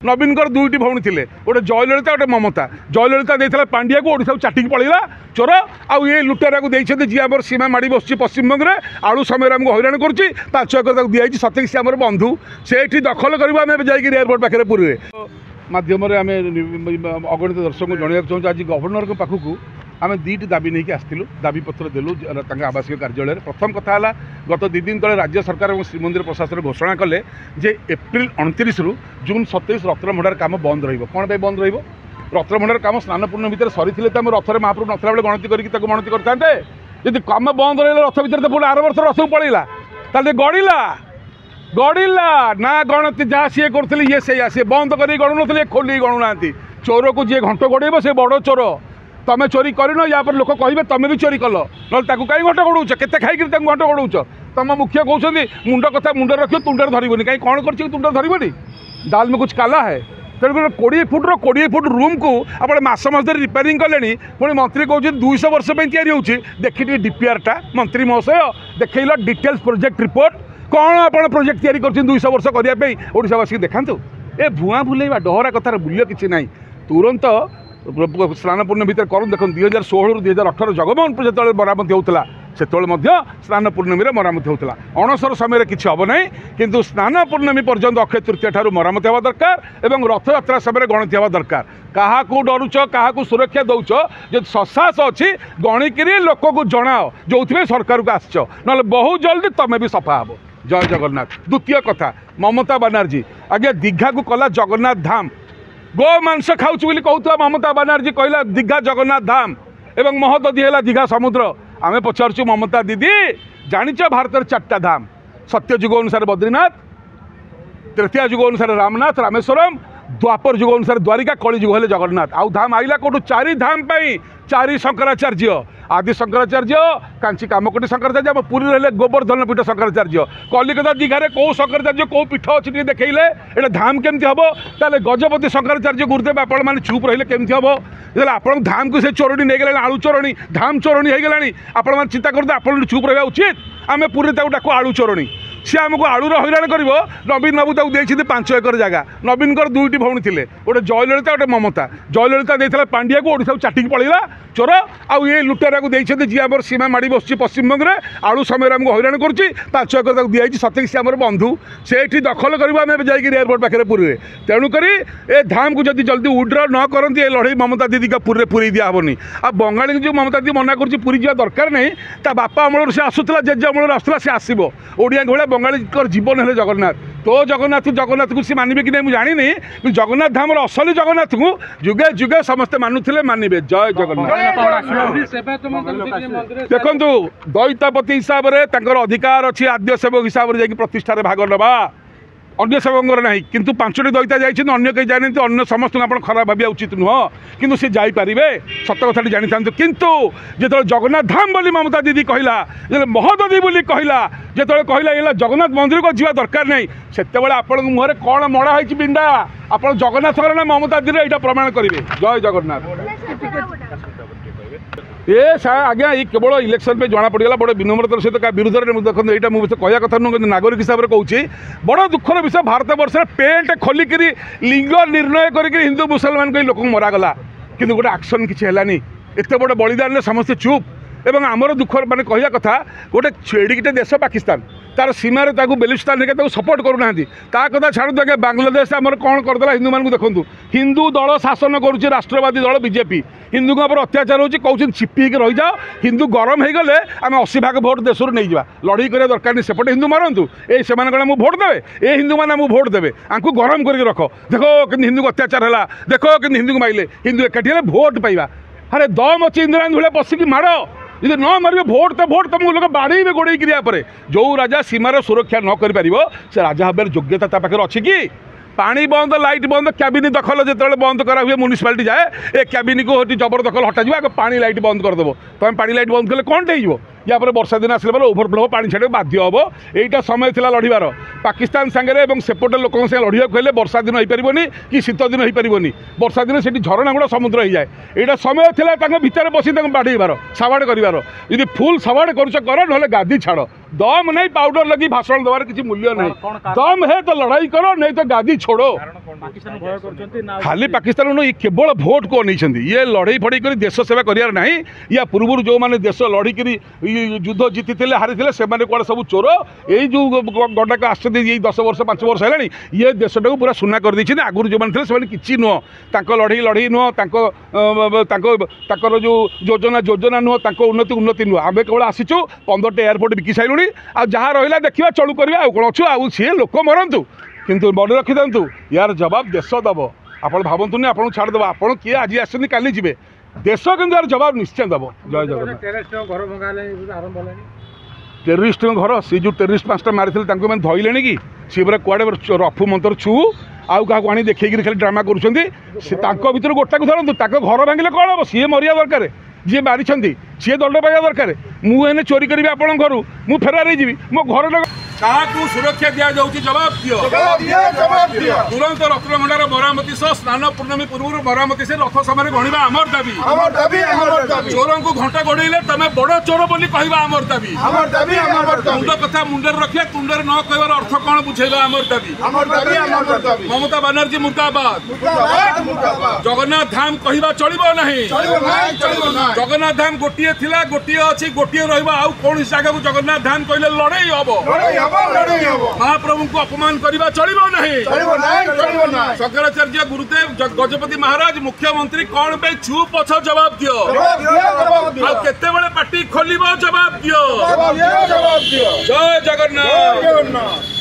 नवीनकर दुईटी भौणी थे गोटे जयललिता गोटे ममता जयललिता देता पांड्या को ओडिशा चाटिक पड़ेगा चोर आउ ये लुटेरा को देते जी आम सीमा माड़ी बस पश्चिमबंग में आलू समय आमको हईराण कर 5 एकर दिखाई सतक सी आम बंधु से दखल करवा एयरपोर्ट पाखे पुरी मध्यम आम अगणित दर्शक को जनवाक चाहूँ आज गवर्नर के पाखक आम 2टी दाबी नहीं आसलु दाबी पत्र देलु आवासीय कार्यालय प्रथम कथा गत 2 दिन तले राज्य सरकार और श्रीमंदिर प्रशासन घोषणा कले जे एप्रिल 29 रु जून 27 रथरभंडार काम बंद रही कौन पे बंद रथरभंडार काम स्नान पूर्ण भितर सरी रथर महाप्रभु नथला बेले गणति करके गणति करते जब काम बंद रहा रथ भर पुणी आर वर्ष रथ पड़ेगा ताले गड़िला ना गणति जहाँ सी कर ये सी बंद कर गणु नी खोल गणुना चोर को जी घंट गड़ेब से बड़ चोर तमें चोरी करन या पर लोक कहे तुम भी चोरी कल ना कहीं घंट गड़ौच के खाई घंट गड़ौच तुम मुख्य कहते मुंड कथा मुंड रखियो तुंडर धरबनी कहीं कौन कर तुंडर धरबनी दाल में कुछ काला है तेणुकर 20 फुट 20 फुट रूम को आप मस रिपेयरिंग कले पुणी मंत्री कहते 200 वर्ष या देखिए डीपीआरटा मंत्री महोदय देखल डिटेल्स प्रोजेक्ट रिपोर्ट कौन आप प्रोजेक्ट या 200 वर्ष करने ओडावासी देखा ए भुआ बुलेवा डहरा कथार मूल्य किसी ना तुरंत स्नान पूर्ण भितर कर देख 2016 रु 2018 जगमोहन जो मरामती होता से स्नान पूर्णमी मरामती होता अणसर समय किसी हम ना किंतु स्नान पूर्णमी पर्यंत अक्षय तृतीय ठार मरामती हवा दरकार और रथयात्रा समय गणति हवा दरकार क्या डरुच क्या सुरक्षा दौच जो ससास अच्छी गणिक लोक को जनाओ जो सरकार को आस ना बहुत जल्दी तुम्हें भी सफा हम जय जगन्नाथ। द्वितीय कथा ममता बनर्जी आगे दीघा को कला जगन्नाथ धाम गो मांस खाऊँ बोली कहता ममता बनर्जी कहला दीघा जगन्नाथ धाम एवं महददी है दीघा समुद्र आमे पचारचु ममता दीदी जानिच भारत 4टा धाम सत्य युग अनुसार बद्रीनाथ तृतीय युग अनुसार रामनाथ रामेश्वरम द्वापर युग अनुसार द्वारिका कली युग है जगन्नाथ आउ धाम आइला कौटू 4 धाम पाई 4 शंकराचार्य आदि शंकराचार्य कांची कामकोटी शंकराचार्य आम पुरी रहे गोवर्धन पीठ शंकराचार्य कलिकता दीघारे कौ शंकराचार्य कौ पीठ अच्छी देखले ये धाम केमती हम ताले गजपति शंकराचार्य गुरुदेव आपण मैंने चुप रहिले केमती हम आप धाम को से चोरणी नहीं गला आलू चोरणी धाम चोरणी हो गला आपण मैंने चिंता करते आप चुप रहा उचित आम पुरी डाकू आलू चोरणी सी आमको आलूर हईराण कर नवीन बाबू देखते 5 एकर जगह नवीनकर 2टी भौणी थे गोटे जयललिता गोटे ममता जयललिता देता पांड्या को ओडिशा चाटिक पड़ेगा चोर आउ ये लुटेरा को देते जी आम सीमा माड़ी बस पश्चिमबंग में आलू समय आमको हईराण कर 5 एकर दिखाई सतक सी आम बंधु से दखल करवा एयरपोर्ट पाखे पुरी तेणुक ए धाम को जब जल्दी उड्र न करती ये लड़े ममता दीदी का पुरी पूरी दिहबनी आ बंगाली जो ममता दीदी मना कर पूरी जा दरकार नहीं ता बापा अमल से आसूला जेजे अमल आसूला सी आसो ओडिया भाया बंगाली जीवन है जगन्नाथ तो जगन्नाथ को सी मानवे कि नहीं जानी जगन्नाथ धाम असली जगन्नाथ को जुगे जुगे समस्ते मानुले मानवे जय जगन्नाथ। देखु दैतापति हिसाब से अधिकार अच्छी आद्य सेवक हिसाब से प्रतिष्ठार भाग नवा अन्य सेवक ना किंतु 5टी दैता जाइए अन्य कहीं जानी अन्य समस्त आप खराब भाविया उचित नुह किंतु सी जापारे सत कथा जानी था किंतु जो जगन्नाथ धाम बोली ममता दीदी कहला महददी बोली कहला जो कहला जगन्नाथ मंदिर को जीवा दरकार नहीं से आपण मुहर कौन मड़ा है बिंडा आप जगन्नाथ ना ममता दीदी यहाँ प्रमाण करेंगे जय जगन्नाथ। ये आज्ञा ये केवल इलेक्शन पे जना पड़गला बड़े विनम्रतार सहित क्या विरोध में देखो यहाँ मुझे कहया कथा नुह नागरिक हिसाब से कहूँ बड़ दुखर विषय भारत वर्ष पेंट खोलिक लिंग निर्णय कर हिंदू मुसलमान कई लोक मरागला कि गोटे एक्शन किसी है एत बड़ बलिदान समस्ते चुप एवं आमर दुख माने कहया कथा गोटे छेड़ीटे देश पाकिस्तान तार सीमार बेलुचिस्तान है सपोर्ट करूना कथा छाड़ू आगे बांग्लादेश आमर कौन करदेला हिंदू मानू देखूँ हिंदू दल शासन करुच्ची राष्ट्रवादी दल बीजेपी हिंदू पर अत्याचार होची कहते छिपी रही जाओ हिंदू गरम हो गले आम 80% भोट देश नहीं जा लड़ाई करने दरकार नहीं सेपटे हिंदू मारतु ये से भोट देवे ये हिंदू मैंने भोट देवे आंकु गरम करके रख देखो कि हिंदू को अत्याचार है देखो कि हिंदू को माइले हिंदू एकाठी भोट पाइबा अरे दम अच्छी इंदिरा गांधी भाई बसिक मार यदि न मारे भोट तो भोट तुमको लोग बाड़े गोड़े क्रिया जो राजा सीमार सुरक्षा न कर से राजा भाव योग्यता पाखे अच्छी कि पानी बंद लाइट बंद कैबिन दखल जो बंद करा हुए म्यूनिसिपालिटी जाए ए कैबिन को जबरदखल हटा आगे पानी लाइट बंद करदेव तुम पानी लाइट बंद कले कौन हो या वर्षा दिन आसला बेले ओभरफ्लो पानी छाड़ बाध्य हम यहीटा समय था लड़ार पाकिस्तान सांगे सेपटे लोक लड़ाक कहले वर्षा दिन हो पारनि कि शीत दिन हो पारनि वर्षा दिन से झरणा गुड़ा समुद्र हो जाए यहाँ समय था भितर बसी बाड़ेबार सवाड़ कर फुल सवाड़ कर ना गादी छाड़ दम नहीं पाउडर लगी भाषण देवार किसी मूल्य नहीं। दम है तो लड़ाई करो, नहीं तो गादी छोड़ो। खाली पाकिस्तान नु केवल भोट को नहीं, ये लड़ाई फड़े कर देश सेवा करार ना। या पूर्व जो मैंने देश लड़िक युद्ध जीति हारी से कौन सब चोर यही जो गंडाक आस 10 वर्ष 5 वर्ष है ये देशटा को पूरा सुना कर दी। आगुरी जो मैंने से किसी नुह, लड़ई लड़ई नुह, जो योजना नुह, उन्नति नुह। आम केवल आसीचु 15टा एयरपोर्ट बिकी सारूँ आ जहाँ रहा देखा चलू करवा कौन अच्छु आ सी लोक मरतु किंतु मन रखी दिंतु यार जवाब देश दब। आप भावतुनि आपको छाड़देव आप किए आज आसनी काली जी देश किंतु यार जवाब निश्चय दब। जय जगन्नाथ। टेररिस्ट घर सी जो टेररिस्ट 5टा मारी मैंने धरले कि सी पूरा कड़े रफू मंत्र छू आउ क्या आनी देखी खाली ड्रामा कर गोटा को धरतु घर भांगे कौन हम सी मरिया दरकार जी मारी सी दंड पाइबा दरकार। मुझे चोरी करी आपण घर मु फेरार जी मो घर क्या सुरक्षा दि जाऊँगी जवाब दियो। तुरंत रत्नभंडार मरामती सह स्नान पूर्णमी पूर्व मरामती से रथ समय गणवा आमर दाबी। चोर को घंटा गड़े तुम बड़ चोर बोली कहवा आमर दाबी। मुंड कथा मुंडे रखिए तुंडे न कहवार अर्थ कौन बुझेगा आमर दाबी। ममता बानर्जी मुर्दाबाद। जगन्नाथ धाम कहवा चलो ना। जगन्नाथ धाम गोटे थिला गोटे अच्छी गोटे रहा कौन जगह को जगन्नाथ धाम कहले लड़ाई हम महाप्रभु को अपमान करवा चलो ना। शंकराचार्य गुरुदेव गजपति महाराज मुख्यमंत्री कौन पे छू पछ जवाब दियो। केते पार्टी खोल जवाब दियो। जय जगन्नाथ।